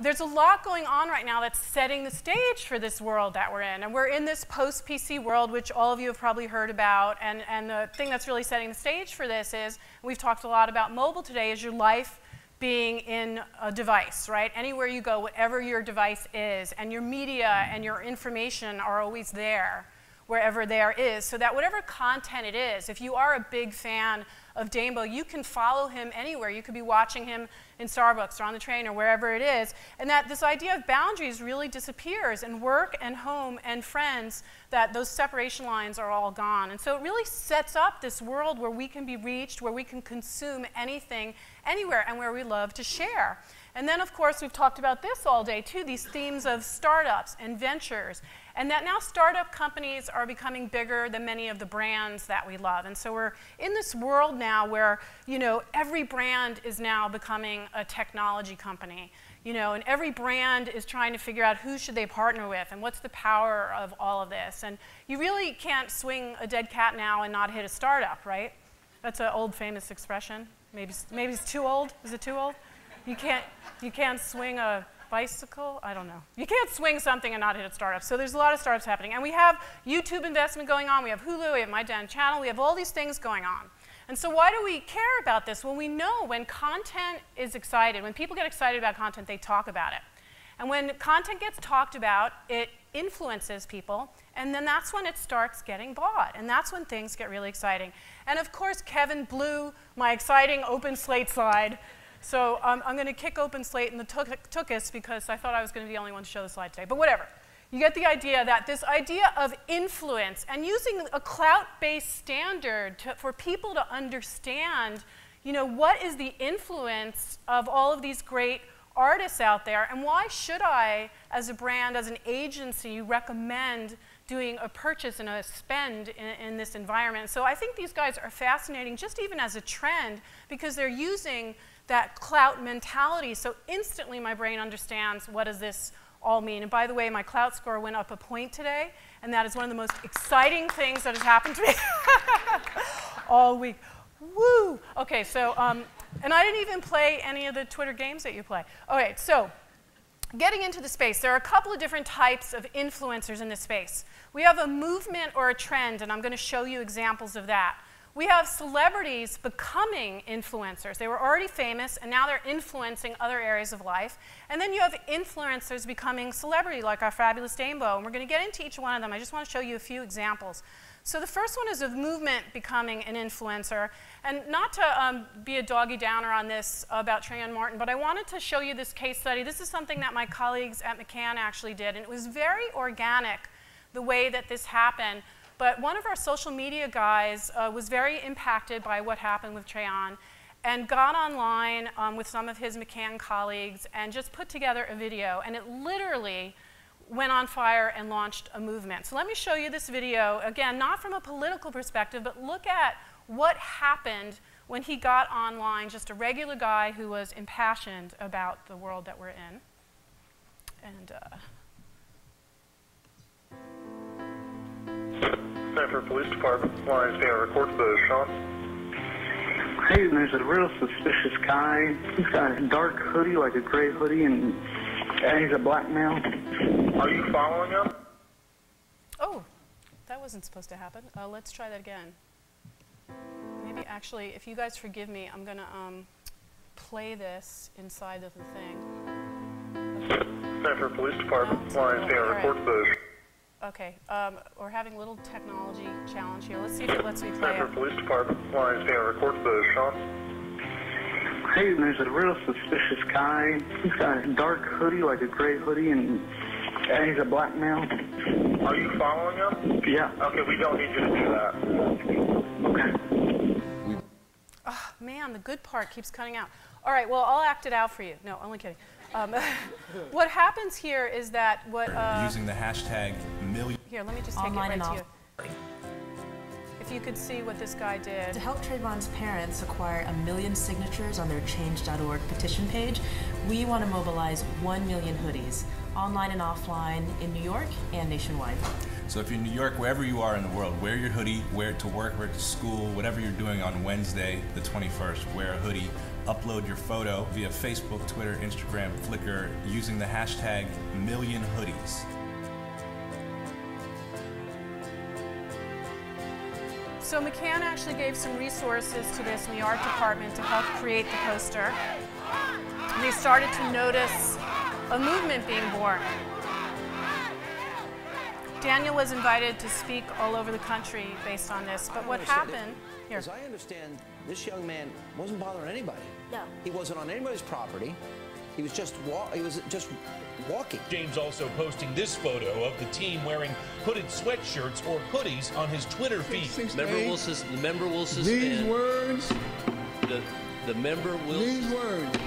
There's a lot going on right now that's setting the stage for this world that we're in. And we're in this post-PC world, which all of you have probably heard about. And the thing that's really setting the stage for this is, and we've talked a lot about mobile today, is your life being in a device, right? Anywhere you go, whatever your device is, and your media and your information are always there, wherever there is, so that whatever content it is, if you are a big fan of Dane Bo, you can follow him anywhere. You could be watching him in Starbucks or on the train or wherever it is, and that this idea of boundaries really disappears, and work and home and friends, that those separation lines are all gone. And so it really sets up this world where we can be reached, where we can consume anything, anywhere, and where we love to share. And then, of course, we've talked about this all day, too, these themes of startups and ventures, and that now startup companies are becoming bigger than many of the brands that we love. And so we're in this world now where, you know, every brand is now becoming a technology company, you know, and every brand is trying to figure out who should they partner with and what's the power of all of this. And you really can't swing a dead cat now and not hit a startup, right? That's an old famous expression. Maybe it's too old. Is it too old? You can't swing a bicycle? I don't know. You can't swing something and not hit a startup. So there's a lot of startups happening. And we have YouTube investment going on. We have Hulu. We have My Damn Channel. We have all these things going on. And so why do we care about this? Well, we know when content is excited, when people get excited about content, they talk about it. And when content gets talked about, it influences people. And then that's when it starts getting bought. And that's when things get really exciting. And of course, Kevin blew my exciting open slate slide. So I'm going to kick open slate in the tuchus because I thought I was going to be the only one to show the slide today. But whatever. You get the idea that this idea of influence and using a clout-based standard for people to understand, you know, what is the influence of all of these great artists out there, and why should I, as a brand, as an agency, recommend doing a purchase and a spend in this environment. So I think these guys are fascinating, just even as a trend, because they're using that clout mentality. So instantly my brain understands, what does this all mean? And by the way, my clout score went up a point today, and that is one of the most exciting things that has happened to me all week. Woo! Okay, so, and I didn't even play any of the Twitter games that you play. Okay, so getting into the space, there are a couple of different types of influencers in this space. We have a movement or a trend, and I'm going to show you examples of that. We have celebrities becoming influencers. They were already famous, and now they're influencing other areas of life. And then you have influencers becoming celebrity, like our fabulous Dane Bo. And we're going to get into each one of them. I just want to show you a few examples. So the first one is of movement becoming an influencer. And not to be a doggy downer on this about Trayvon Martin, but I wanted to show you this case study. This is something that my colleagues at McCann actually did, and it was very organic, the way that this happened. But one of our social media guys was very impacted by what happened with Trayvon and got online with some of his McCann colleagues and just put together a video. And it literally went on fire and launched a movement. So let me show you this video, again, not from a political perspective, but look at what happened when he got online, just a regular guy who was impassioned about the world that we're in. And Sanford Police Department, lines being recorded to Sean. Hey, there's a real suspicious guy. He's got a dark hoodie, like a gray hoodie, and he's a black male. Are you following him? Oh, that wasn't supposed to happen. Let's try that again. Maybe actually, if you guys forgive me, I'm going to play this inside of the thing. Okay. Sanford Police Department, lines being recorded to Okay, we're having a little technology challenge here. Let's see if it lets me play Sanford it. Police Department, lines being recorded to Sean. Hey, there's a real suspicious guy. He's got a dark hoodie, like a gray hoodie, and he's a black male. Are you following him? Yeah. Okay, we don't need you to do that. Okay. Oh, man, the good part keeps cutting out. All right, well, I'll act it out for you. No, only kidding. What happens here is that what... using the hashtag million... Here, let me just take it right to you. If you could see what this guy did. To help Trayvon's parents acquire 1 million signatures on their change.org petition page, we want to mobilize 1 million hoodies, online and offline, in New York and nationwide. So if you're in New York, wherever you are in the world, wear your hoodie, wear it to work, wear it to school, whatever you're doing on Wednesday, the 21st, wear a hoodie upload your photo via Facebook, Twitter, Instagram, Flickr using the hashtag #MillionHoodies. So McCann actually gave some resources to this in the art department to help create the poster. And they started to notice a movement being born. Daniel was invited to speak all over the country based on this, but what happened? Here. As I understand, this young man wasn't bothering anybody. No. He wasn't on anybody's property. He was just walking. James also posting this photo of the team wearing hooded sweatshirts or hoodies on his Twitter feed. The member will suspend. These words. The member will. These words.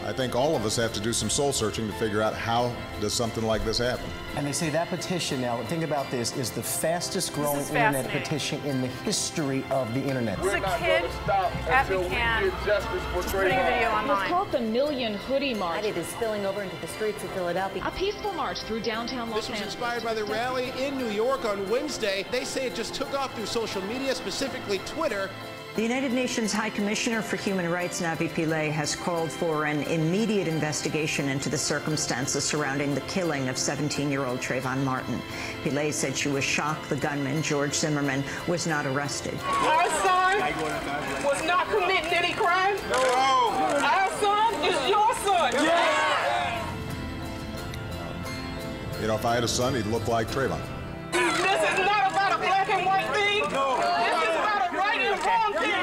I think all of us have to do some soul searching to figure out how does something like this happen. And they say that petition, now think about this, is the fastest growing internet petition in the history of the internet. There's a kid at McCann putting a video online. It's called the Million Hoodie March. It is spilling over into the streets of Philadelphia. A peaceful march through downtown Los Angeles. This was inspired by the rally in New York on Wednesday. They say it just took off through social media, specifically Twitter. The United Nations High Commissioner for Human Rights, Navi Pillay, has called for an immediate investigation into the circumstances surrounding the killing of 17-year-old Trayvon Martin. Pillay said she was shocked the gunman, George Zimmerman, was not arrested. Our son was not committing any crime. No. Our son is your son. Yeah. You know, if I had a son, he'd look like Trayvon. This is not about a black and white thing. No. This is about a right and wrong thing.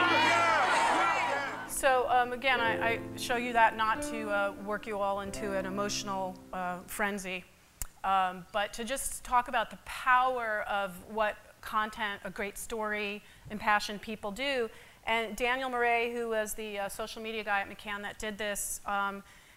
So again, I show you that not to work you all into an emotional frenzy, but to just talk about the power of what content, a great story, impassioned people do. And Daniel Murray, who was the social media guy at McCann that did this,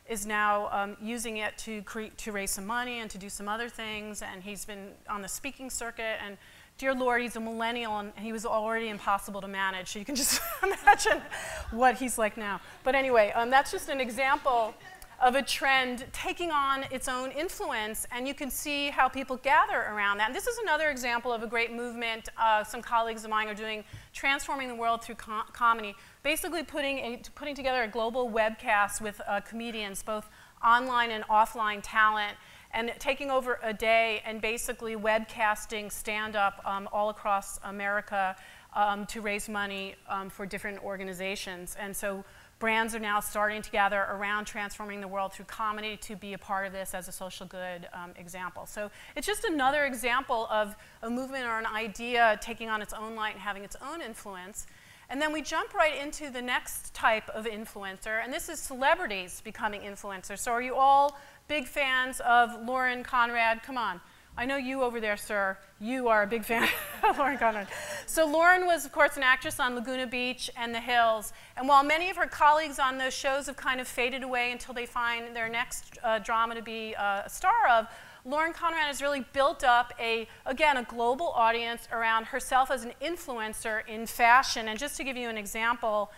is now using it to raise some money and to do some other things. And he's been on the speaking circuit. And dear Lord, he's a millennial, and he was already impossible to manage. So you can just imagine what he's like now. But anyway, that's just an example of a trend taking on its own influence, and you can see how people gather around that. And this is another example of a great movement some colleagues of mine are doing, transforming the world through comedy, basically putting together a global webcast with comedians, both online and offline talent, and taking over a day and basically webcasting stand-up all across America to raise money for different organizations. And so brands are now starting to gather around transforming the world through comedy to be a part of this as a social good example. So it's just another example of a movement or an idea taking on its own light and having its own influence. And then we jump right into the next type of influencer, and this is celebrities becoming influencers. So are you all big fans of Lauren Conrad? Come on. I know you over there, sir. You are a big fan of Lauren Conrad. So Lauren was, of course, an actress on Laguna Beach and The Hills. And while many of her colleagues on those shows have kind of faded away until they find their next drama to be a star of, Lauren Conrad has really built up, again, a global audience around herself as an influencer in fashion. And just to give you an example,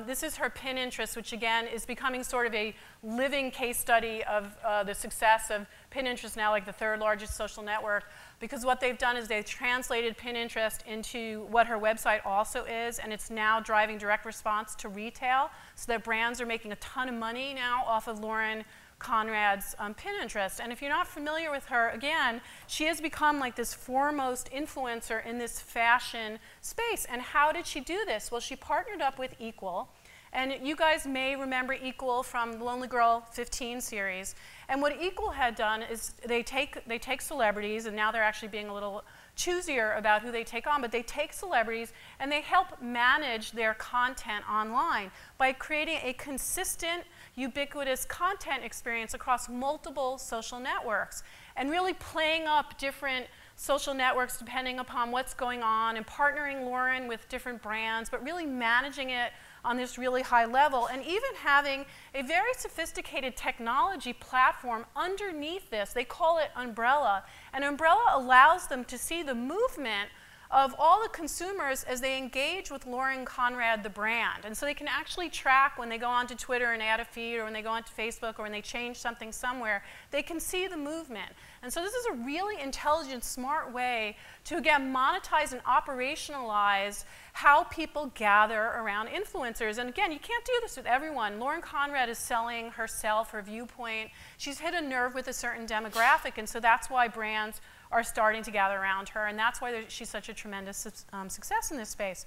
this is her Pinterest, which again is becoming sort of a living case study of the success of Pinterest, now like the third largest social network, because what they've done is they've translated Pinterest into what her website also is, and it's now driving direct response to retail, so that brands are making a ton of money now off of Lauren Conrad's Pinterest. And if you're not familiar with her, again, she has become like this foremost influencer in this fashion space. And how did she do this? Well, she partnered up with Equal. And you guys may remember Equal from the Lonely Girl 15 series. And what Equal had done is they take celebrities, and now they're actually being a little choosier about who they take on, but they take celebrities and they help manage their content online by creating a consistent, ubiquitous content experience across multiple social networks and really playing up different social networks depending upon what's going on and partnering Lauren with different brands, but really managing it on this really high level, and even having a very sophisticated technology platform underneath this. They call it Umbrella, and Umbrella allows them to see the movement of all the consumers as they engage with Lauren Conrad, the brand. And so they can actually track when they go onto Twitter and add a feed, or when they go onto Facebook, or when they change something somewhere, they can see the movement. And so this is a really intelligent, smart way to, again, monetize and operationalize how people gather around influencers. And again, you can't do this with everyone. Lauren Conrad is selling herself, her viewpoint. She's hit a nerve with a certain demographic, and so that's why brands are starting to gather around her, and that's why she's such a tremendous success in this space.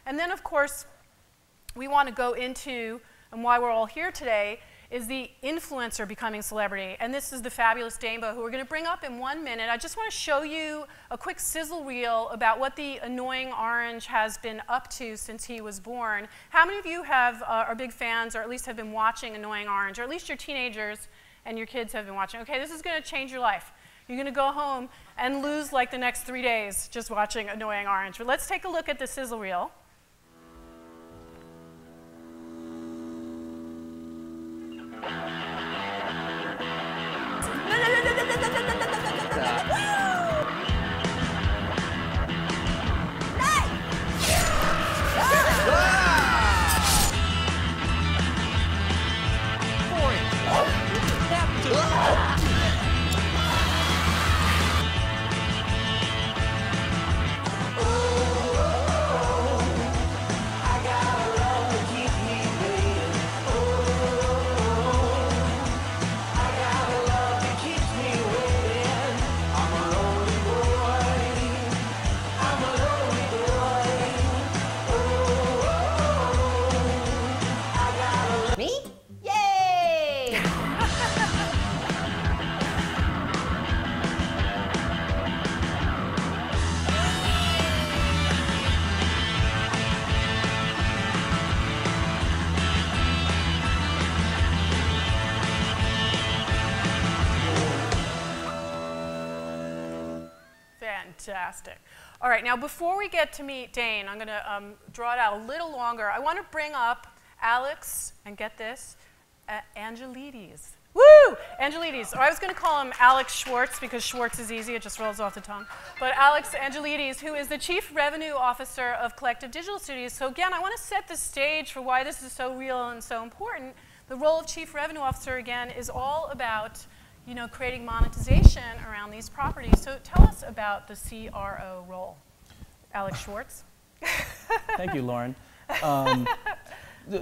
And then, of course, we want to go into, and why we're all here today, is the influencer becoming celebrity. And this is the fabulous Dane Boedigheimer, who we're going to bring up in 1 minute. I just want to show you a quick sizzle reel about what the annoying orange has been up to since he was born. How many of you are big fans, or at least have been watching Annoying Orange, or at least your teenagers and your kids have been watching? Okay, this is going to change your life. You're going to go home and lose like the next 3 days just watching Annoying Orange. But let's take a look at the sizzle reel. Fantastic. All right, now before we get to meet Dane, I'm going to draw it out a little longer. I want to bring up Alex, and get this, Angeledes. Woo! Angeledes. Or I was going to call him Alex Schwartz because Schwartz is easy, it just rolls off the tongue. But Alex Angeledes, who is the Chief Revenue Officer of Collective Digital Studios. So again, I want to set the stage for why this is so real and so important. The role of Chief Revenue Officer, again, is all about creating monetization around these properties. So tell us about the CRO role. Alex Schwartz. Thank you, Lauren.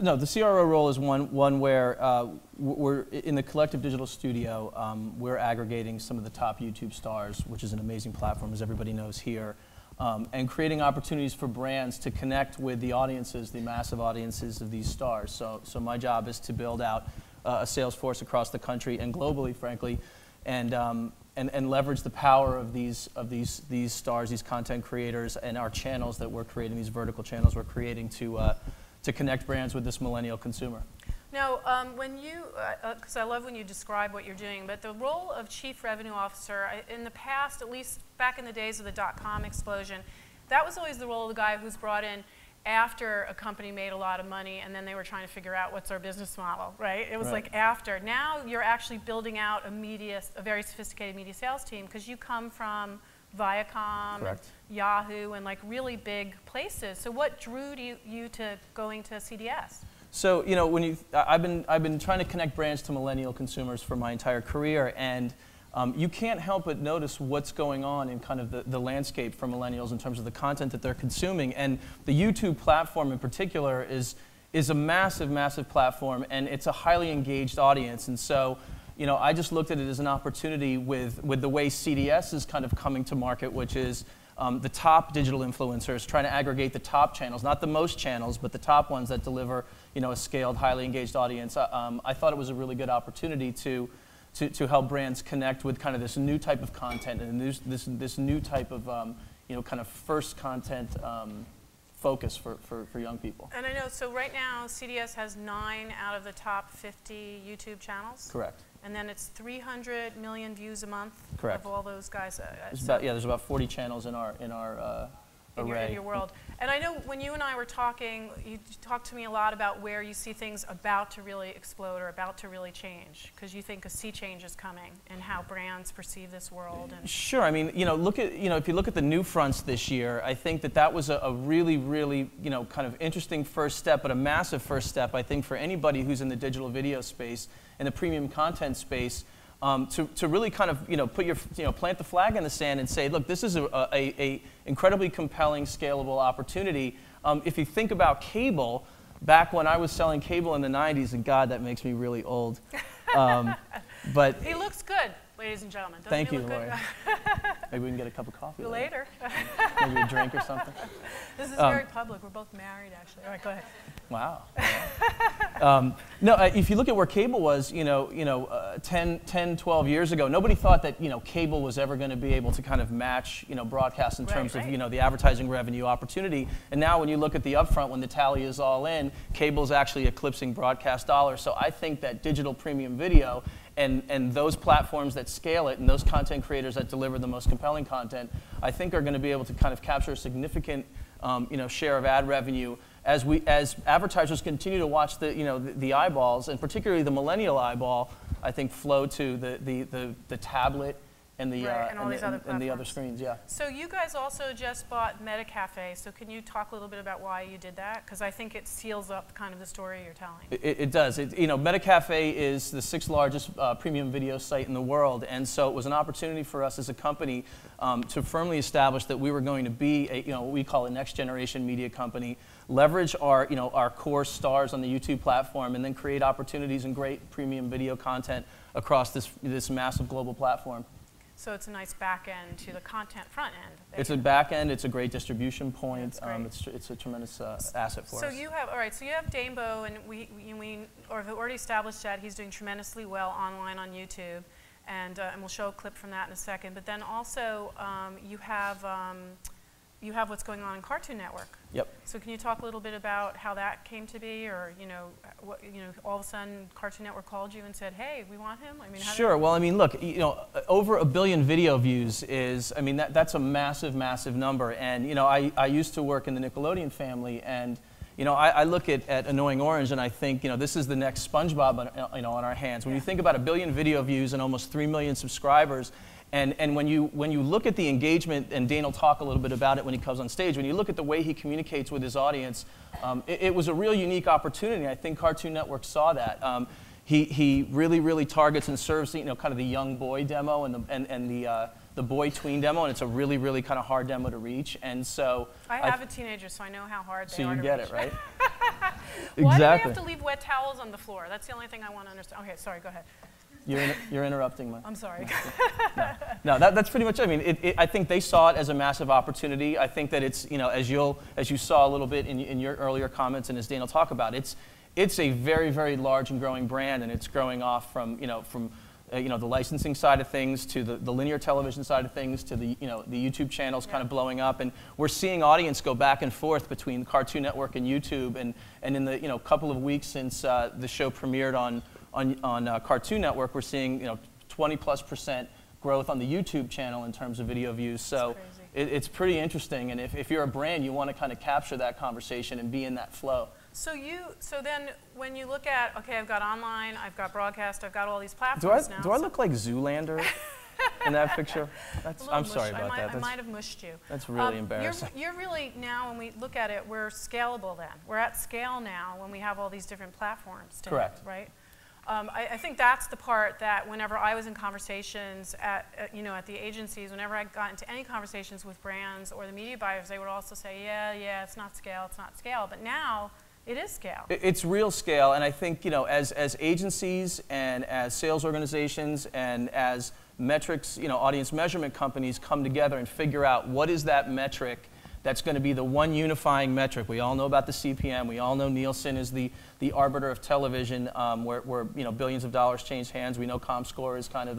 No, the CRO role is one where we're in the Collective Digital Studio. We're aggregating some of the top YouTube stars, which is an amazing platform, as everybody knows here, and creating opportunities for brands to connect with the audiences, the massive audiences of these stars. So my job is to build out a sales force across the country and globally, frankly, and leverage the power of these stars, these content creators, and our channels that we're creating, these vertical channels we're creating to connect brands with this millennial consumer. Now, when you, because I love when you describe what you're doing, but the role of Chief Revenue Officer, in the past, at least back in the days of the .com explosion, that was always the role of the guy who's brought in after a company made a lot of money and then they were trying to figure out what's our business model, right? It was like after. Now you're actually building out a very sophisticated media sales team because you come from Viacom, and Yahoo, and like really big places. So what drew you to going to CDS? So I've been trying to connect brands to millennial consumers for my entire career, and you can't help but notice what's going on in kind of the landscape for millennials in terms of the content that they're consuming. And the YouTube platform in particular is a massive, massive platform, and it's a highly engaged audience. And so, I just looked at it as an opportunity with the way CDS is kind of coming to market, which is the top digital influencers, trying to aggregate the top channels, not the most channels, but the top ones that deliver, a scaled, highly engaged audience. I thought it was a really good opportunity to help brands connect with kind of this new type of content and this new type of kind of first content focus for young people. And I know, so right now CDS has 9 out of the top 50 YouTube channons. Correct. And then it's 300 million views a month. Correct. Of all those guys. There's about 40 channels in our array. In your world. And I know when you and I were talking, you talked to me a lot about where you see things about to really explode or about to really change, because you think a sea change is coming in how brands perceive this world. And sure. I mean, if you look at the new fronts this year, I think that was a really, really, kind of interesting first step, but a massive first step, I think, for anybody who's in the digital video space and the premium content space. To really kind of plant the flag in the sand and say, look, this is a incredibly compelling, scalable opportunity if you think about cable, back when I was selling cable in the 90s, and God, that makes me really old. But he looks good, ladies and gentlemen. Doesn't thank he you, look Lori. good? Maybe we can get a cup of coffee later. Maybe a drink or something. This is very public. We're both married, actually. All right, go ahead. Wow. No, if you look at where cable was, 10, 12 years ago, nobody thought that, cable was ever going to be able to kind of match, broadcast in terms of, the advertising revenue opportunity. And now when you look at the upfront, when the tally is all in, cable is actually eclipsing broadcast dollars. So I think that digital premium video and those platforms that scale it and those content creators that deliver the most compelling content, I think are going to be able to kind of capture a significant, share of ad revenue as advertisers continue to watch the eyeballs, and particularly the millennial eyeball, I think flow to the tablet and the and the other screens. Yeah. So you guys also just bought MetaCafe. So can you talk a little bit about why you did that? Because I think it seals up kind of the story you're telling. It does. MetaCafe is the 6th largest premium video site in the world, and so it was an opportunity for us as a company to firmly establish that we were going to be what we call a next generation media company, leverage our core stars on the YouTube platform, and then create opportunities and great premium video content across this massive global platform. So it's a nice back end to the content front end. It's a back end. It's a great distribution point. It's a tremendous asset for us. So you have Dane Bo, and we have already established that he's doing tremendously well online on YouTube, and we'll show a clip from that in a second. But then also you have what's going on in Cartoon Network. Yep. So can you talk a little bit about how that came to be, or all of a sudden Cartoon Network called you and said, "Hey, we want him"? I mean, sure. Well, I mean, look, over 1 billion video views is, I mean, that's a massive, massive number. And I used to work in the Nickelodeon family, and I look at Annoying Orange and I think, this is the next SpongeBob, on our hands. When you think about 1 billion video views and almost 3 million subscribers. And when you look at the engagement, and Dane will talk a little bit about it when he comes on stage, when you look at the way he communicates with his audience, it was a real unique opportunity. I think Cartoon Network saw that. He really, really targets and serves kind of the young boy demo and the boy tween demo, and it's a really, really kind of hard demo to reach. And so I have a teenager, so I know how hard they are to reach. So you get it, right? Why do they Exactly. have to leave wet towels on the floor? That's the only thing I want to understand. Okay, sorry, go ahead. You're interrupting me. I'm sorry. No, that's pretty much it. I mean, I think they saw it as a massive opportunity. I think that it's, as you saw a little bit in your earlier comments, and as Dane will talk about, it's a very, very large and growing brand, and it's growing off from the licensing side of things to the linear television side of things to the YouTube channels kind of blowing up, and we're seeing audience go back and forth between Cartoon Network and YouTube, and in the couple of weeks since the show premiered on Cartoon Network, we're seeing 20+% growth on the YouTube channel in terms of video views. So it's pretty interesting, and if you're a brand, you want to kind of capture that conversation and be in that flow. So then when you look at, okay, I've got online, I've got broadcast, I've got all these platforms now. Do I look like Zoolander in that picture? I'm sorry about that. I might have mushed you. That's really embarrassing. You're really, now when we look at it, we're scalable then. We're at scale now when we have all these different platforms to Correct. hit, right? I think that's the part that whenever I was in conversations at the agencies, whenever I got into any conversations with brands or the media buyers, they would also say, yeah, it's not scale, but now it is scale. It's real scale, and I think, as agencies and as sales organizations and as metrics, audience measurement companies come together and figure out what is that metric that's going to be the one unifying metric. We all know about the CPM. We all know Nielsen is the arbiter of television, where billions of dollars change hands. We know ComScore is kind of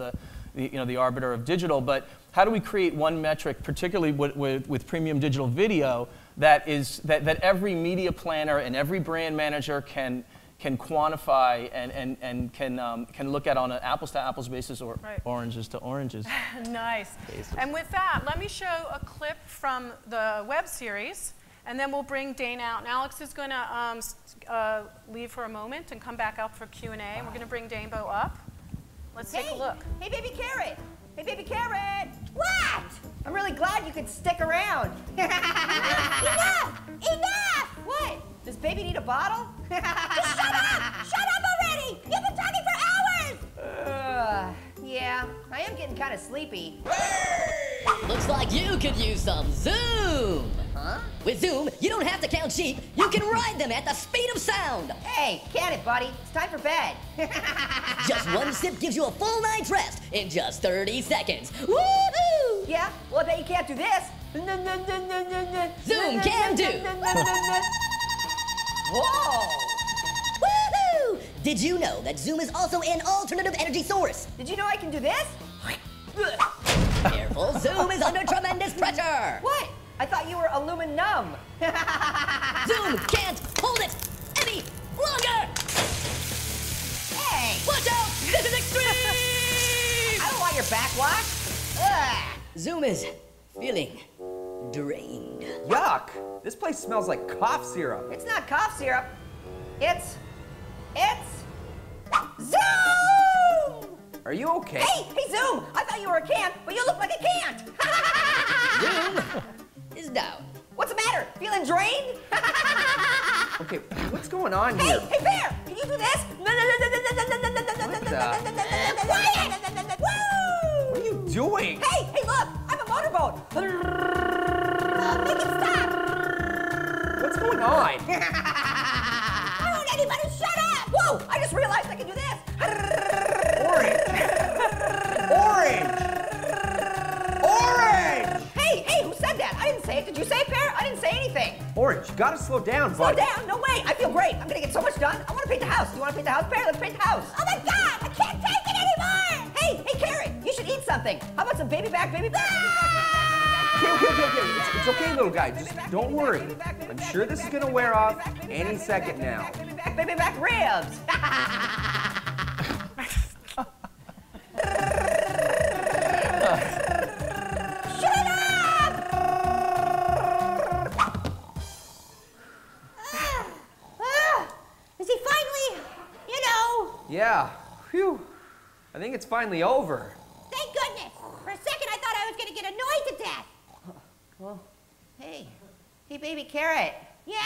the arbiter of digital. But how do we create one metric, particularly with premium digital video, that every media planner and every brand manager can quantify and can look at on an apples-to-apples basis or oranges to oranges. Nice. Basis. And with that, let me show a clip from the web series, and then we'll bring Dane out. And Alex is going to leave for a moment and come back up for Q&A. And we're going to bring Dane Bo up. Let's take a look. Hey, baby carrot. Hey, baby carrot. What? I'm really glad you could stick around. Enough! Enough! What? Does baby need a bottle? Just shut up! Shut up already! You've been talking for hours! Yeah, I am getting kind of sleepy. Looks like you could use some Zoom, huh? Huh? With Zoom, you don't have to count sheep. You can ride them at the speed of sound. Hey, can it, buddy? It's time for bed. Just one sip gives you a full night's rest in just 30 seconds. Woohoo! Yeah? Well, I bet you can't do this. Zoom can do. Whoa! Woohoo! Did you know that Zoom is also an alternative energy source? Did you know I can do this? Careful, Zoom is under tremendous pressure. What? I thought you were aluminum. Zoom can't hold it any longer. Hey! Watch out! This is extreme! I don't want your backwash. Ugh. Zoom is feeling drained. Yuck! This place smells like cough syrup. It's not cough syrup. It's Zoom! Are you okay? Hey, Zoom! I thought you were a can, but you look like a can't. Zoom is down. What's the matter? Feeling drained? Okay, what's going on Hey, here? hey, Bear! Can you do this? What are you doing? Hey, look! I'm a motorboat. Make it stop! What's going on? Don't anybody shut up! Whoa! I just realized I can do this. Orange! Hey, who said that? I didn't say it. Did you say it, Bear? I didn't say anything. Orange, you gotta slow down, Slow bud. down? No way. I feel great. I'm gonna get so much done. I want to paint the house. Do you want to paint the house, Bear? Let's paint the house. Oh my God! I can't take it anymore. Hey, Carrot, you should eat something. How about some baby back? Okay. It's okay, little guy. Just don't worry. I'm sure this is gonna wear off any second now. Baby back ribs. Shut up! Is he finally, Yeah. Phew. I think it's finally over. Thank goodness. For a second, I thought I was going to get annoyed to death. Well. Hey, baby carrot. Yeah?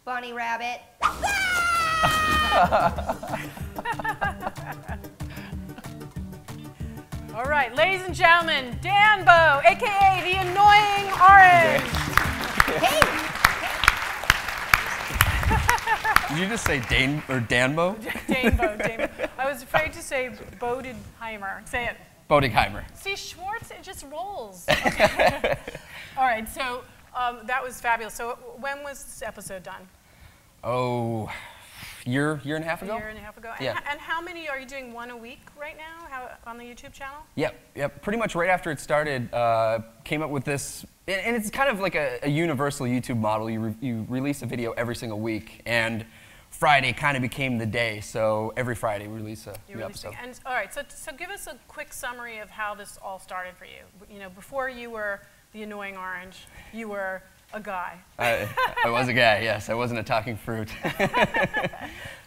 Bunny rabbit. All right, ladies and gentlemen, Dan Bo, a.k.a. the annoying orange. Hey. Did you just say Dane or Danbo? Dane Bo. I was afraid to say Boedigheimer. Say it. Boedigheimer. See, Schwartz, it just rolls. Okay. All right, so that was fabulous. So when was this episode done? Oh, year and a half ago? A year and a half ago. Yeah. And how many are you doing? One a week right now on the YouTube channel? Yep. Pretty much right after it started, came up with this, and it's kind of like a universal YouTube model. You release a video every single week, and Friday kind of became the day. So every Friday we release a new episode. And all right, so give us a quick summary of how this all started for you. You know, before you were the annoying orange, you were a guy. I was a guy, yes. I wasn't a talking fruit.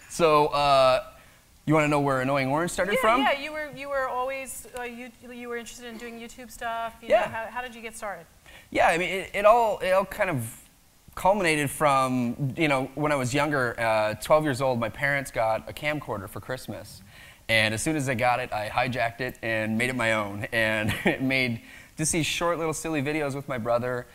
So, you want to know where Annoying Orange started from? Yeah, you were always you were interested in doing YouTube stuff. You know, how did you get started? Yeah, I mean, it all kind of culminated from, you know, when I was younger, 12 years old, my parents got a camcorder for Christmas. And as soon as I got it, I hijacked it and made it my own. And it made just these short little silly videos with my brother,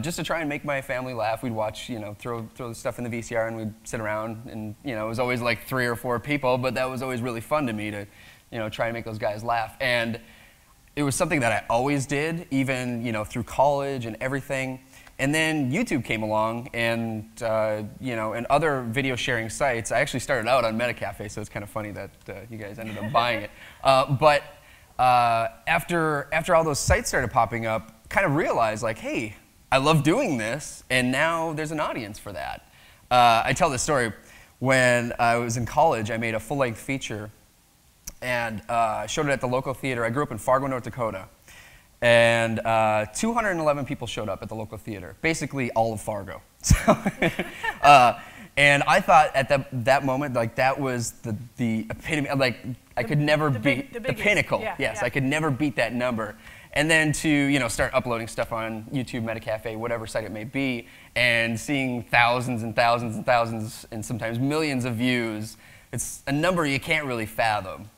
just to try and make my family laugh. We'd watch, you know, throw the stuff in the VCR and we'd sit around, and, you know, it was always like 3 or 4 people, but that was always really fun to me to, you know, try and make those guys laugh. And it was something that I always did, even, you know, through college and everything. And then YouTube came along, and you know, and other video sharing sites. I actually started out on MetaCafe, so it's kind of funny that you guys ended up buying it. But after all those sites started popping up, kind of realized, like, hey, I love doing this, and now there's an audience for that. I tell this story. When I was in college, I made a full-length feature and showed it at the local theater. I grew up in Fargo, North Dakota. And 211 people showed up at the local theater, basically all of Fargo. And I thought at that moment, like, that was the epitome, like, I could never beat the pinnacle. Yeah, yes, yeah. I could never beat that number. And then to, you know, start uploading stuff on YouTube, MetaCafe, whatever site it may be, and seeing thousands and thousands and thousands and sometimes millions of views, it's a number you can't really fathom.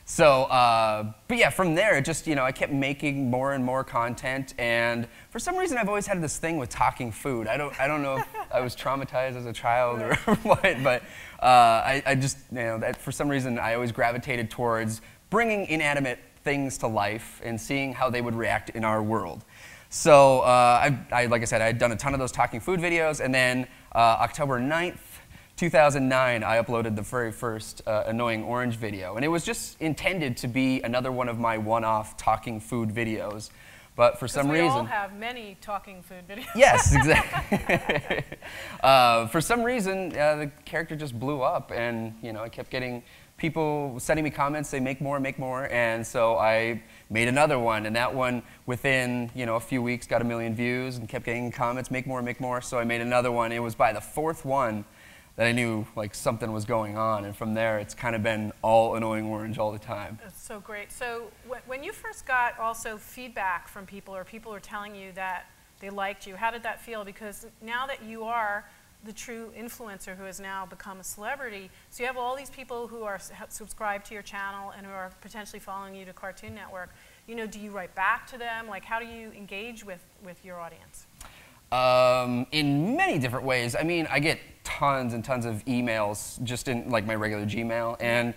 So, but yeah, from there, it just, I kept making more and more content, and for some reason, I've always had this thing with talking food. I don't know if I was traumatized as a child or what, but I just, that for some reason, I always gravitated towards bringing inanimate things to life and seeing how they would react in our world. So, like I said, I had done a ton of those talking food videos, and then October 9th, 2009, I uploaded the very first Annoying Orange video, and it was just intended to be another one of my one-off talking food videos, but for some reason... we all have many talking food videos. Yes, exactly. For some reason, the character just blew up, and I kept getting people sending me comments, say make more, and so I made another one, and that one within a few weeks got 1 million views and kept getting comments, make more, so I made another one. It was by the 4th one that I knew something was going on, and from there it's kind of been all Annoying Orange all the time. That's so great. So when you first got also feedback from people, or people were telling you that they liked you, how did that feel? Because now that you are the true influencer who has now become a celebrity, so you have all these people who are subscribed to your channel and who are potentially following you to Cartoon Network, do you write back to them? Like, how do you engage with your audience? In many different ways. I mean, I get tons and tons of emails just in my regular Gmail, and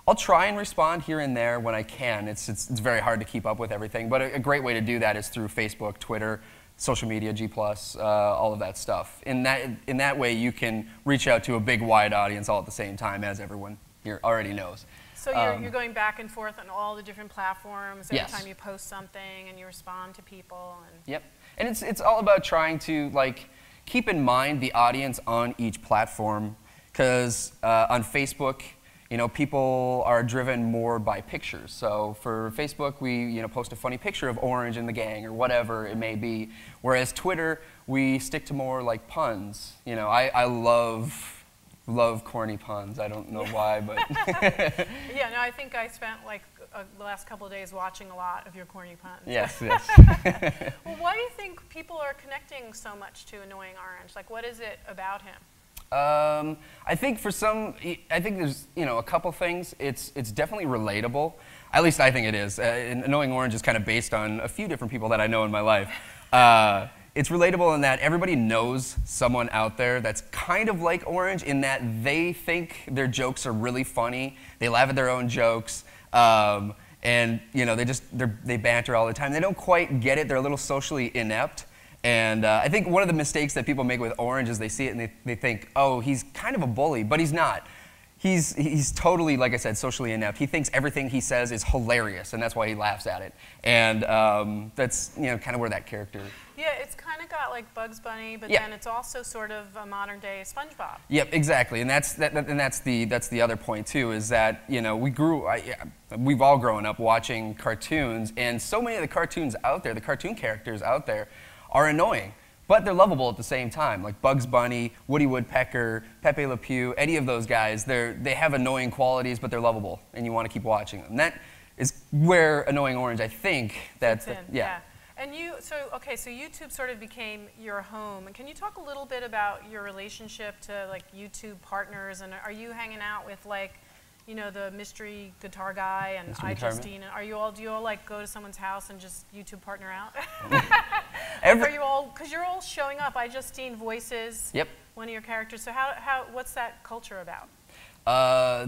I'll try and respond here and there when I can. It's very hard to keep up with everything, but a great way to do that is through Facebook, Twitter, social media, G+, all of that stuff. In that way, you can reach out to a big, wide audience all at the same time, as everyone here already knows. So you're going back and forth on all the different platforms every time you post something, and you respond to people. Yep. And it's all about trying to keep in mind the audience on each platform, because on Facebook, people are driven more by pictures. So for Facebook, we post a funny picture of Orange and the gang or whatever it may be. Whereas Twitter, we stick to more puns. I love corny puns. I don't know why, but yeah, no, I think I spent the last couple of days watching a lot of your corny puns. Yes. Well, why do you think people are connecting so much to Annoying Orange? What is it about him? I think there's a couple things. It's definitely relatable. At least I think it is. Annoying Orange is kind of based on a few different people that I know in my life. It's relatable in that everybody knows someone out there that's kind of like Orange, in that they think their jokes are really funny. They laugh at their own jokes. And they banter all the time. They don't quite get it. They're a little socially inept. And I think one of the mistakes that people make with Orange is they see it and they think, oh, he's kind of a bully, but he's not. He's totally, like I said, socially inept. He thinks everything he says is hilarious, and that's why he laughs at it. And that's kind of where that character. Yeah, it's kind of got Bugs Bunny, but then it's also sort of a modern day SpongeBob. Yep, exactly, and that's the other point too. Is that we've all grown up watching cartoons, and so many of the cartoons out there, the cartoon characters out there, are annoying. But they're lovable at the same time, like Bugs Bunny, Woody Woodpecker, Pepe Le Pew, any of those guys. They have annoying qualities, but they're lovable, and you want to keep watching them. And that is where Annoying Orange, I think, yeah. And so YouTube sort of became your home. And can you talk a little bit about your relationship to YouTube partners? And are you hanging out with the mystery guitar guy and iJustine? Do you all go to someone's house and just YouTube partner out? Are you all, because you're all showing up, iJustine voices one of your characters. So what's that culture about?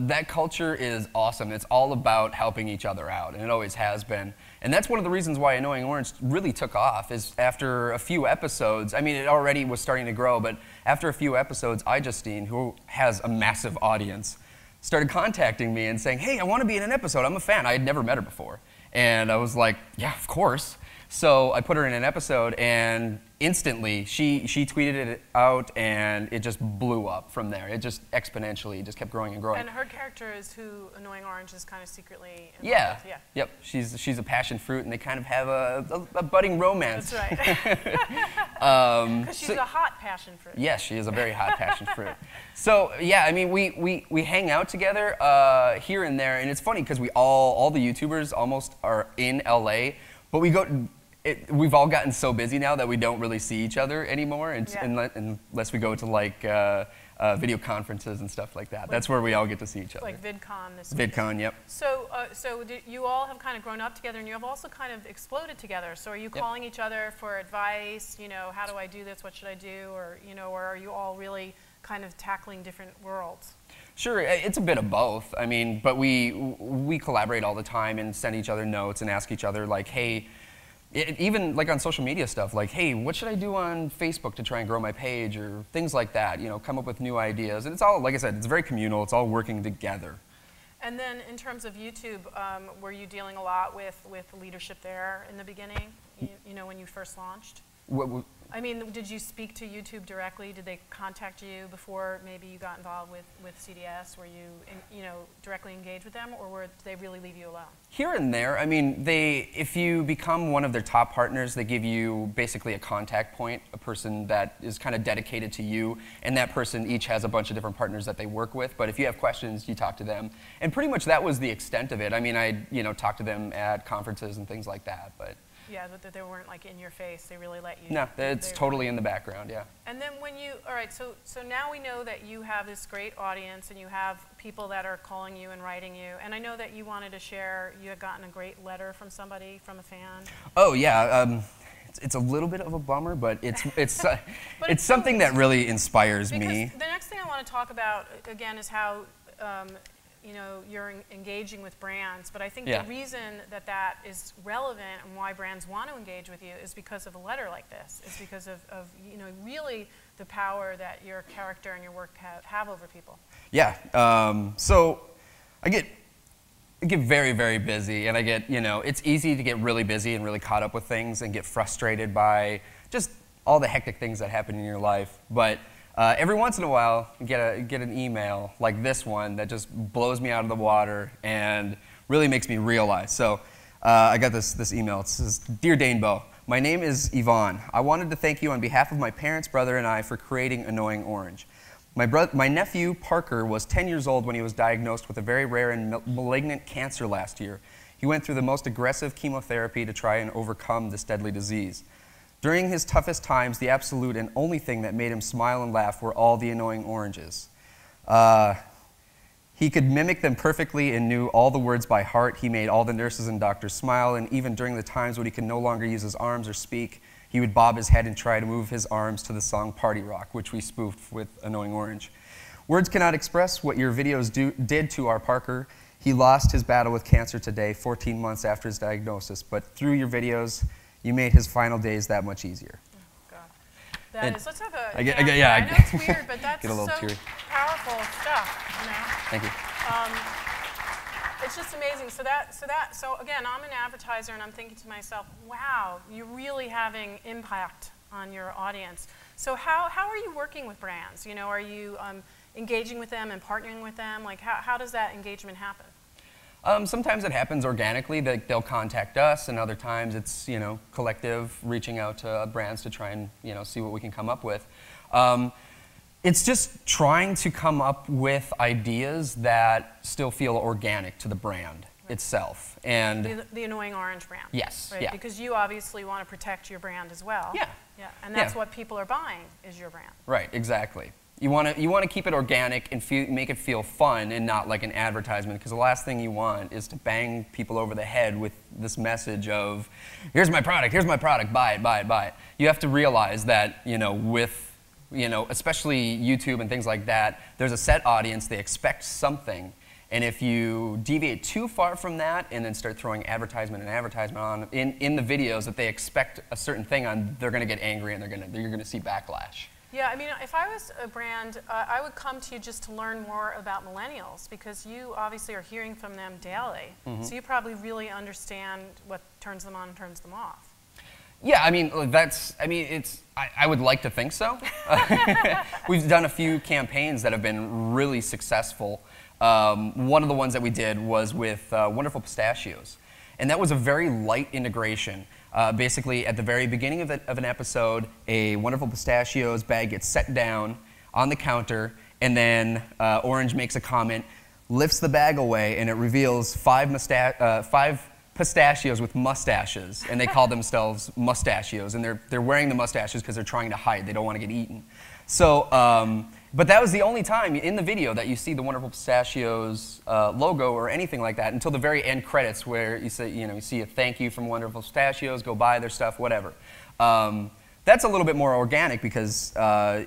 That culture is awesome. It's all about helping each other out, and it always has been. And that's one of the reasons why Annoying Orange really took off, is after a few episodes, I mean, it already was starting to grow, but after a few episodes, iJustine, who has a massive audience, started contacting me and saying, hey, I want to be in an episode. I'm a fan. I had never met her before. And I was like, yeah, of course. So I put her in an episode, and instantly she tweeted it out, and it just blew up from there. It just exponentially just kept growing and growing. And her character is who Annoying Orange is kind of secretly involved with. Yep. She's a passion fruit, and they kind of have a budding romance. That's right. Because she's a hot passion fruit. Yes, she is a very hot passion fruit. So yeah, I mean, we hang out together here and there, and it's funny because all the YouTubers almost are in LA, but we've all gotten so busy now that we don't really see each other anymore, unless we go to video conferences and stuff like that. That's where we all get to see each other. Like VidCon this VidCon, yep. So, you all have kind of grown up together, and you have also kind of exploded together. So, are you calling each other for advice? You know, how do I do this? What should I do? Or or are you all really kind of tackling different worlds? Sure, it's a bit of both. I mean, but we collaborate all the time and send each other notes and ask each other, like, hey. Even like on social media stuff, like, hey, what should I do on Facebook to try and grow my page, or things like that, come up with new ideas. And it's all, like I said, it's very communal, it's all working together. And then in terms of YouTube, were you dealing a lot with leadership there in the beginning, when you first launched? I mean, did you speak to YouTube directly? Did they contact you before maybe you got involved with CDS? Were you, directly engaged with them, or did they really leave you alone? Here and there. I mean, if you become one of their top partners, they give you basically a contact point, a person that is kind of dedicated to you, and that person each has a bunch of different partners that they work with. But if you have questions, you talk to them. And pretty much that was the extent of it. I mean, I talked to them at conferences and things like that, but. Yeah, but they weren't like in your face. They really let you. No, it's totally in the background, yeah. And then all right, so now we know that you have this great audience and you have people that are calling you and writing you. And I know that you wanted to share, you had gotten a great letter from somebody, from a fan. Oh, yeah. It's a little bit of a bummer, but it's something that really inspires me. The next thing I want to talk about, again, is how you're engaging with brands, but I think the reason that is relevant and why brands want to engage with you is because of a letter like this. It's because of really the power that your character and your work have over people. Yeah. So I get very, very busy, and I get, it's easy to get really busy and really caught up with things and get frustrated by just all the hectic things that happen in your life. But every once in a while, get an email like this one that just blows me out of the water and really makes me realize. So I got this email. It says, "Dear Dane Bo, my name is Yvonne. I wanted to thank you on behalf of my parents, brother, and I for creating Annoying Orange. My nephew, Parker, was 10 years old when he was diagnosed with a very rare and malignant cancer last year. He went through the most aggressive chemotherapy to try and overcome this deadly disease. During his toughest times, the absolute and only thing that made him smile and laugh were all the annoying oranges. He could mimic them perfectly and knew all the words by heart. He made all the nurses and doctors smile, and even during the times when he could no longer use his arms or speak, he would bob his head and try to move his arms to the song Party Rock, which we spoofed with Annoying Orange. Words cannot express what your videos did to our Parker. He lost his battle with cancer today, 14 months after his diagnosis, but through your videos, you made his final days that much easier." Oh, God. That is, let's have a, I know it's weird, but that's get a little so teary. Powerful stuff, Thank you. It's just amazing. So again, I'm an advertiser, and I'm thinking to myself, wow, you're really having impact on your audience. So how are you working with brands? Are you engaging with them and partnering with them? Like, how does that engagement happen? Sometimes it happens organically. They'll contact us, and other times it's collective, reaching out to brands to try and see what we can come up with. It's just trying to come up with ideas that still feel organic to the brand itself. And the Annoying Orange brand. Yes. Right? Yeah. Because you obviously want to protect your brand as well. Yeah. Yeah. And that's what people are buying is your brand. Right. Exactly. You want to keep it organic and make it feel fun and not like an advertisement, because the last thing you want is to bang people over the head with this message of, here's my product, buy it, buy it, buy it. You have to realize that, with, especially YouTube and things like that, there's a set audience, they expect something, and if you deviate too far from that and then start throwing advertisement on in the videos that they expect a certain thing on, they're going to get angry and you're going to see backlash. Yeah, I mean, if I was a brand, I would come to you just to learn more about millennials, because you obviously are hearing from them daily. Mm-hmm. So you probably really understand what turns them on and turns them off. Yeah, I mean, I would like to think so. We've done a few campaigns that have been really successful. One of the ones that we did was with Wonderful Pistachios. And that was a very light integration. Basically, at the very beginning of an episode, a Wonderful Pistachios bag gets set down on the counter, and then Orange makes a comment, lifts the bag away, and it reveals five pistachios with mustaches, and they call themselves mustachios, and they're wearing the mustaches because they're trying to hide. They don't want to get eaten. So But that was the only time in the video that you see the Wonderful Pistachios logo or anything like that until the very end credits, where you say, you see a thank you from Wonderful Pistachios, go buy their stuff, whatever. That's a little bit more organic because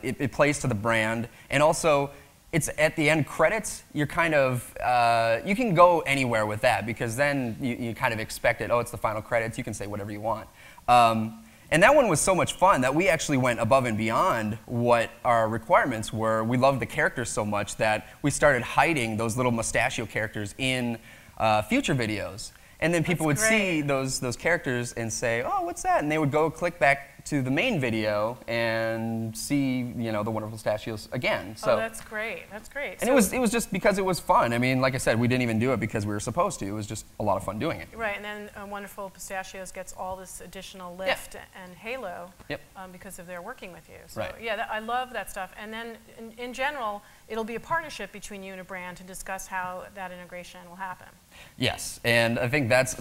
it plays to the brand, and also it's at the end credits. You're kind of you can go anywhere with that because then you kind of expect it. Oh, it's the final credits. You can say whatever you want. And that one was so much fun that we actually went above and beyond what our requirements were. We loved the characters so much that we started hiding those little mustachio characters in future videos. And then people would see those characters and say, oh, what's that? And they would go click back to the main video and see, the Wonderful Pistachios again. So, oh, that's great. That's great. And so it was just because it was fun. I mean, like I said, we didn't even do it because we were supposed to. It was just a lot of fun doing it. Right, and then Wonderful Pistachios gets all this additional lift and halo because of their working with you. So, yeah, I love that stuff. And then, in general, it'll be a partnership between you and a brand to discuss how that integration will happen. Yes, and I think that's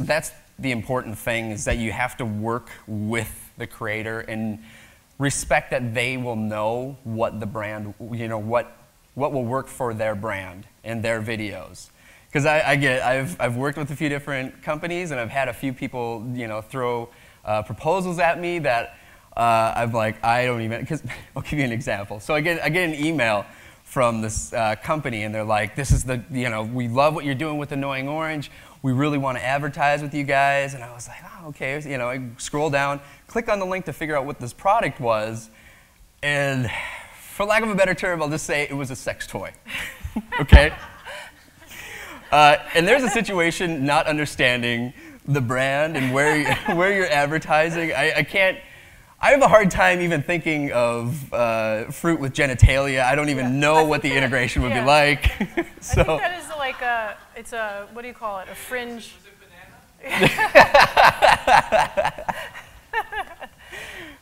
the important thing, is that you have to work with the creator and respect that they will know what the brand, what will work for their brand and their videos. Because I've worked with a few different companies, and I've had a few people throw proposals at me that I'm like, I don't even, because I'll give you an example. So I get an email from this company, and they're like, this is the, we love what you're doing with Annoying Orange. We really want to advertise with you guys. And I was like, oh, okay. I scroll down, click on the link to figure out what this product was, and for lack of a better term, I'll just say it was a sex toy. Okay? And there's a situation not understanding the brand and where you're advertising. I have a hard time even thinking of fruit with genitalia. I don't even know what the integration would be like. So. I think that is like it's a, what do you call it, a fringe.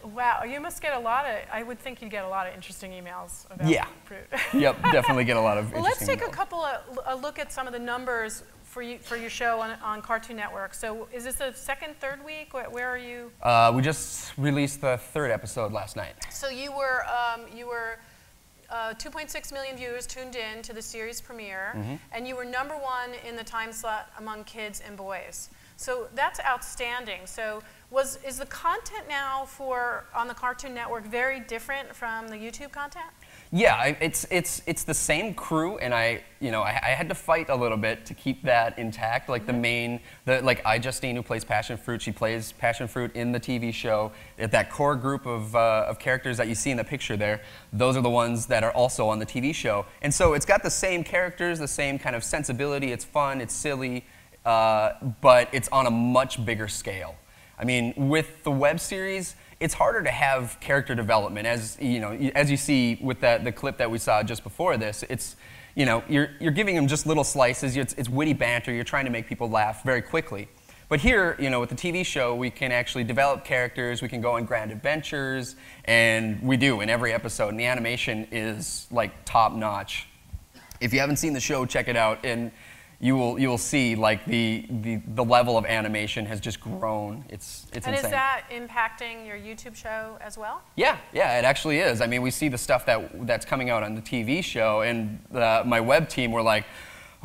Wow, you must get a lot of, I would think you'd get a lot of interesting emails about fruit. Yep, definitely get a lot of well, interesting let's take a look at some of the numbers for your show on Cartoon Network. So is this the second, third week? Where are you? We just released the third episode last night. So you were 2.6 million viewers tuned in to the series premiere, and you were #1 in the time slot among kids and boys. So that's outstanding. So is the content now on the Cartoon Network very different from the YouTube content? Yeah, it's the same crew, and I had to fight a little bit to keep that intact. Like like Justine, who plays Passion Fruit, she plays Passion Fruit in the TV show. That core group of characters that you see in the picture there, those are the ones that are also on the TV show. And so it's got the same characters, the same kind of sensibility. It's fun, it's silly, but it's on a much bigger scale. I mean, with the web series, it's harder to have character development, as you see with the clip that we saw just before this. It's you're giving them just little slices. It's witty banter. You're trying to make people laugh very quickly. But here, with the TV show, we can actually develop characters. We can go on grand adventures, and we do in every episode. And the animation is like top notch. If you haven't seen the show, check it out, and you will see like the level of animation has just grown. It's insane. And is that impacting your YouTube show as well? Yeah, it actually is. I mean, we see the stuff that's coming out on the TV show, and my web team were like,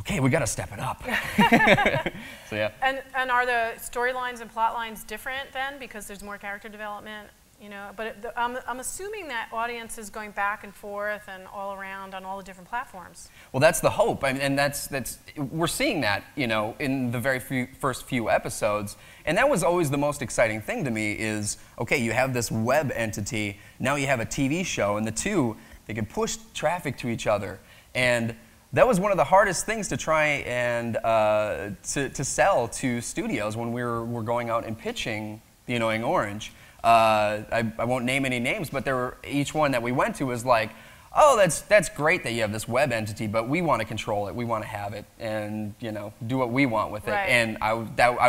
okay, we got to step it up. So yeah. And are the storylines and plot lines different then because there's more character development? But I'm assuming that audience is going back and forth and all around on all the different platforms. Well, that's the hope, and we're seeing that, in the very first few episodes, and that was always the most exciting thing to me. Is okay, you have this web entity, now you have a TV show, and the two, they can push traffic to each other, and that was one of the hardest things to try and to sell to studios when we're going out and pitching The Annoying Orange. I won't name any names, but each one that we went to was like, oh, that's great that you have this web entity, but we want to control it, we want to have it, and do what we want with it. Right. And I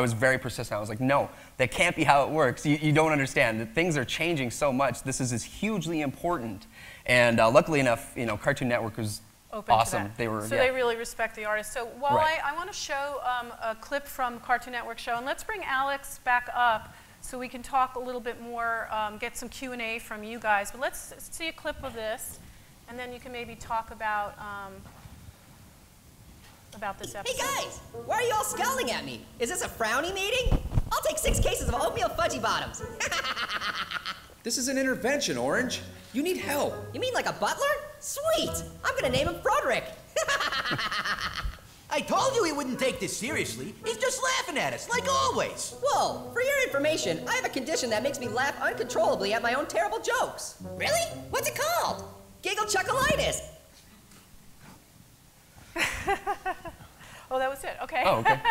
was very persistent. I was like, no, that can't be how it works. You don't understand. Things are changing so much. This is hugely important. And luckily enough, Cartoon Network was open awesome. To that. They were. So they really respect the artist. So while I want to show a clip from Cartoon Network show, and let's bring Alex back up so we can talk a little bit more, get some Q&A from you guys. But let's see a clip of this, and then you can maybe talk about this episode. Hey guys, why are you all scowling at me? Is this a frowny meeting? I'll take 6 cases of oatmeal fudgy bottoms. This is an intervention, Orange. You need help. You mean like a butler? Sweet! I'm gonna name him Broderick. I told you he wouldn't take this seriously. He's just laughing at us, like always. Whoa, for your information, I have a condition that makes me laugh uncontrollably at my own terrible jokes. Really? What's it called? Giggle chuckleitis. Oh, that was it. Okay. Oh, okay.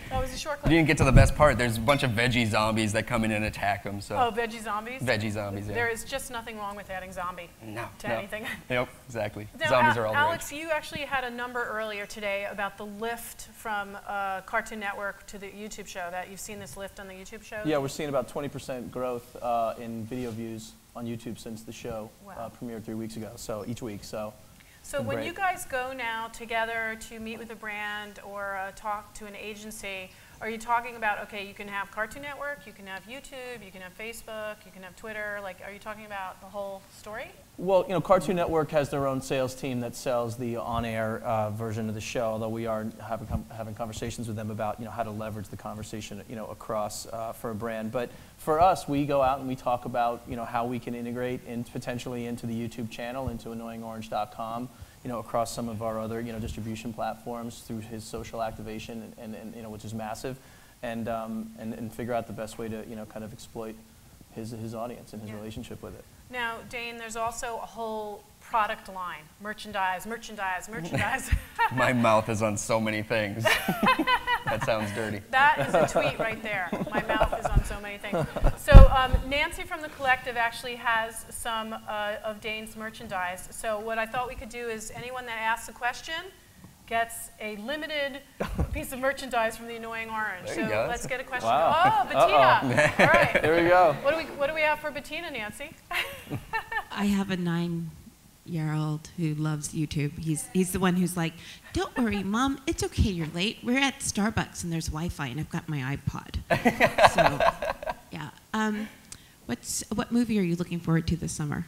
That was a short You clip. didn't get to the best part. There's a bunch of veggie zombies that come in and attack them. So. Oh, veggie zombies? Veggie zombies, yeah. There is just nothing wrong with adding zombie to anything. Yep, exactly. Now, Zombies are all the rage. Alex, you actually had a number earlier today about the lift from Cartoon Network to the YouTube show. That you've seen this lift on the YouTube show? Yeah, we're seeing about 20% growth in video views on YouTube since the show premiered 3 weeks ago. So each week. So when you guys go now together to meet with a brand or talk to an agency, are you talking about, okay, you can have Cartoon Network, you can have YouTube, you can have Facebook, you can have Twitter, like, are you talking about the whole story? Well, you know, Cartoon Network has their own sales team that sells the on-air version of the show, although we are having conversations with them about, you know, how to leverage the conversation, you know, across for a brand. But for us, we go out and we talk about, you know, how we can integrate potentially into the YouTube channel, into annoyingorange.com, you know, across some of our other, you know, distribution platforms through his social activation and you know, which is massive, and figure out the best way to, you know, kind of exploit his audience and his relationship with it. Now, Dane, there's also a whole product line, merchandise. My mouth is on so many things. That sounds dirty. That is a tweet right there. My mouth is on so many things. So Nancy from the Collective actually has some of Dane's merchandise. So what I thought we could do is anyone that asks a question gets a limited piece of merchandise from the Annoying Orange. There so you go. let's get a question. Wow. Oh, Bettina. All right. There we go. What do we have for Bettina, Nancy? I have a 9-year-old who loves YouTube. He's the one who's like, "Don't worry, Mom, it's okay. You're late. We're at Starbucks and there's Wi-Fi and I've got my iPod." So, yeah. What movie are you looking forward to this summer?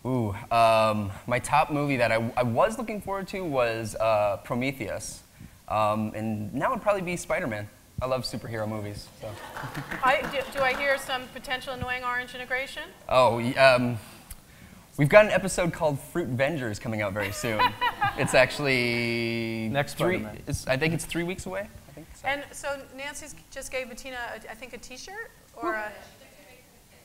Ooh, my top movie that I was looking forward to was Prometheus, and now it'd probably be Spider-Man. I love superhero movies. So. Do I hear some potential Annoying Orange integration? Oh, we've got an episode called Fruit Vengers coming out very soon. It's actually next Spider-Man. I think it's 3 weeks away. I think so. And so Nancy just gave Bettina, I think, a T-shirt or a.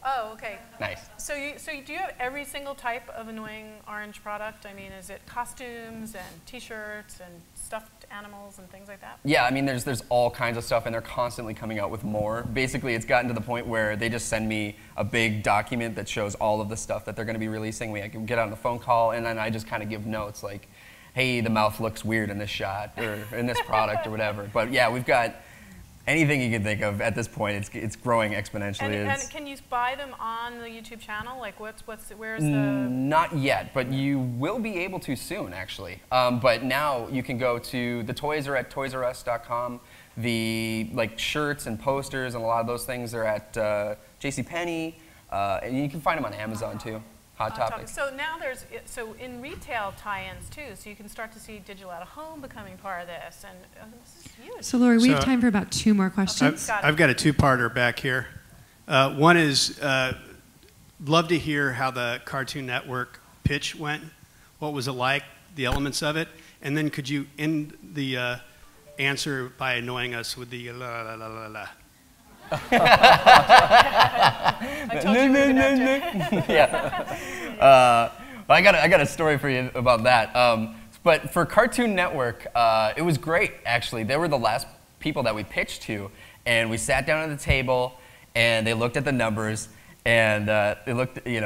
Oh, okay. Nice. So do you have every single type of Annoying Orange product? I mean, is it costumes and T-shirts and stuffed animals and things like that? Yeah, I mean, there's all kinds of stuff, and they're constantly coming out with more. Basically, it's gotten to the point where they just send me a big document that shows all of the stuff that they're going to be releasing. I can get on the phone call, and then I just kind of give notes like, hey, the mouth looks weird in this shot or in this product or whatever. But yeah, we've got anything you can think of at this point. It's growing exponentially. And can you buy them on the YouTube channel? Like, where's the? Not yet, but you will be able to soon, actually. But now you can go to the toys are at toysrus.com. The shirts and posters and a lot of those things are at JCPenney, and you can find them on Amazon too. Hot Topic. So now so in retail tie-ins too, so you can start to see digital out of home becoming part of this, and this is huge. So Lori, we have time for about 2 more questions. I've got a 2-parter back here. One is, love to hear how the Cartoon Network pitch went. What was it like, the elements of it? And then could you end the answer by annoying us with the la la la la la? I told you we would have to. Yeah. I got a story for you about that. But for Cartoon Network, it was great, actually. They were the last people that we pitched to, and we sat down at the table, and they looked at the numbers, and they looked, they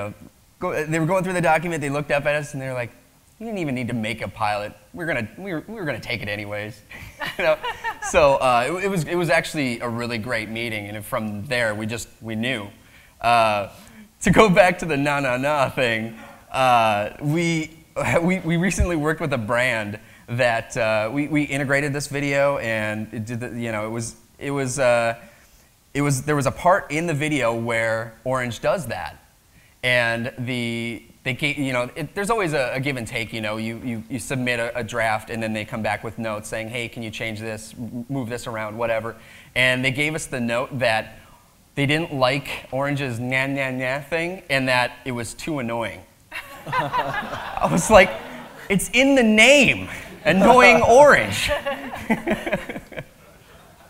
were going through the document. They looked up at us, and they were like, "We didn't even need to make a pilot. We were gonna take it anyways." So it was actually a really great meeting, and from there we knew. To go back to the na thing, we recently worked with a brand that we integrated this video, and it did there was a part in the video where Orange does that, and the they gave, you know, there's always a give and take. You know, you submit a draft, and then they come back with notes saying, hey, can you change this, move this around, whatever. And they gave us the note that they didn't like Orange's na na na thing, and that it was too annoying. I was like, it's in the name, Annoying Orange.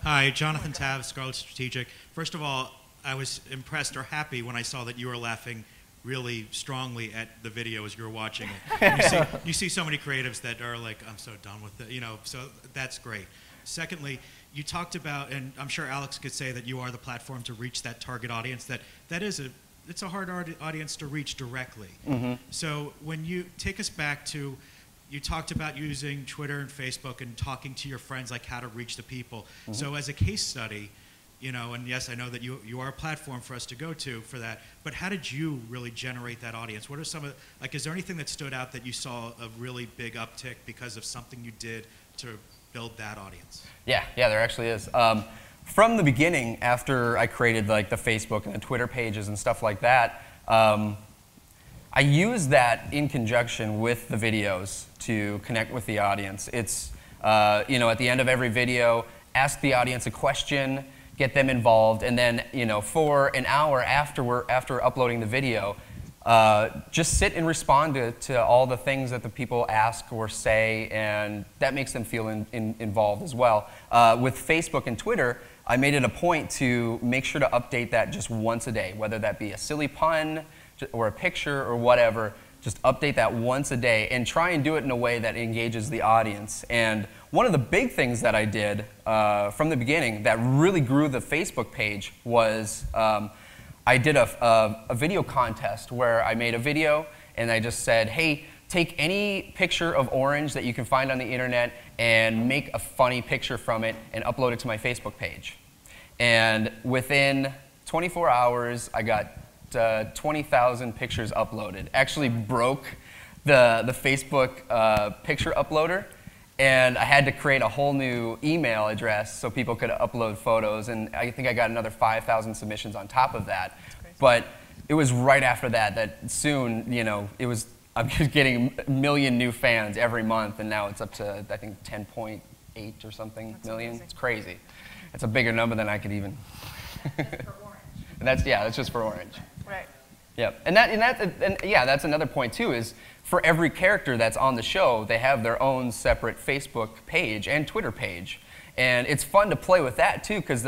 Hi, Jonathan Tav, Scarlet Strategic. First of all, I was impressed or happy when I saw that you were laughing really strongly at the video as you were watching it. You see so many creatives that are like, I'm so done with it, you know, so that's great. Secondly, you talked about, and I'm sure Alex could say that you are the platform to reach that target audience, it's a hard audience to reach directly. Mm-hmm. So when you take us back to, you talked about using Twitter and Facebook and talking to your friends, like how to reach the people. Mm-hmm. So as a case study, you know, and yes, I know that you are a platform for us to go to for that, but how did you really generate that audience? What are some of, like, is there anything that stood out that you saw a really big uptick because of something you did to build that audience? Yeah, there actually is. From the beginning, after I created like the Facebook and the Twitter pages and stuff like that, I use that in conjunction with the videos to connect with the audience. It's, you know, at the end of every video, ask the audience a question, get them involved, and then, you know, for an hour after uploading the video, just sit and respond to all the things that the people ask or say, and that makes them feel involved as well. With Facebook and Twitter, I made it a point to make sure to update that just once a day, whether that be a silly pun or a picture or whatever. Just update that once a day and try and do it in a way that engages the audience. And one of the big things that I did from the beginning that really grew the Facebook page was I did a video contest where I made a video and I just said, hey, take any picture of Orange that you can find on the internet and make a funny picture from it and upload it to my Facebook page. And within 24 hours, I got 20,000 pictures uploaded. Actually broke the Facebook picture uploader, and I had to create a whole new email address so people could upload photos, and I think I got another 5,000 submissions on top of that. But it was right after that soon, you know, I'm just getting a million new fans every month, and now it's up to, I think, 10.8 or something million. Amazing. It's crazy. It's a bigger number than I could even. And that's just for Orange. Right. Yep. And that's another point too, is for every character that's on the show, they have their own separate Facebook page and Twitter page. And it's fun to play with that too, because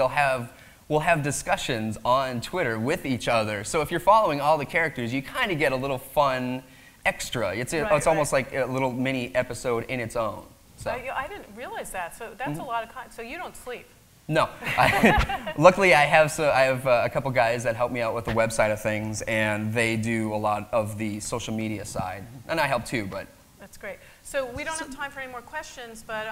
we'll have discussions on Twitter with each other. So if you're following all the characters, you kind of get a little fun extra. It's almost like a little mini episode in its own. So. I didn't realize that. So that's a lot of so you don't sleep. No. Luckily, I have a couple guys that help me out with the website of things, and they do a lot of the social media side, and I help too. But that's great. So we don't have time for any more questions, but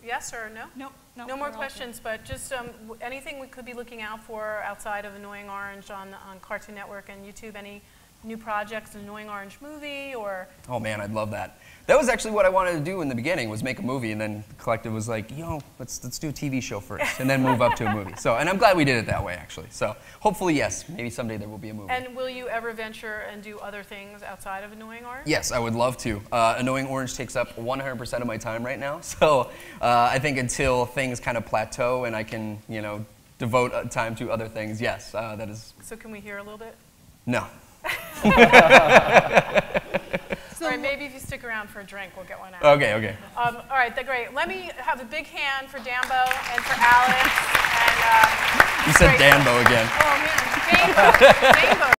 yes or no? Nope. No more questions, but just anything we could be looking out for outside of Annoying Orange on Cartoon Network and YouTube. Any new projects, an Annoying Orange movie, or? Oh man, I'd love that. That was actually what I wanted to do in the beginning, was make a movie, and then the collective was like, let's do a TV show first, and then move up to a movie. So, and I'm glad we did it that way, actually. So, hopefully, yes, maybe someday there will be a movie. And will you ever venture and do other things outside of Annoying Orange? Yes, I would love to. Annoying Orange takes up 100% of my time right now, so I think until things kind of plateau and I can, devote time to other things, yes, that is. So can we hear a little bit? No. All right, maybe if you stick around for a drink, we'll get one out. Okay. All right, great. Let me have a big hand for Danbo and for Alex. And, you said Danbo again. Oh, man. Danbo.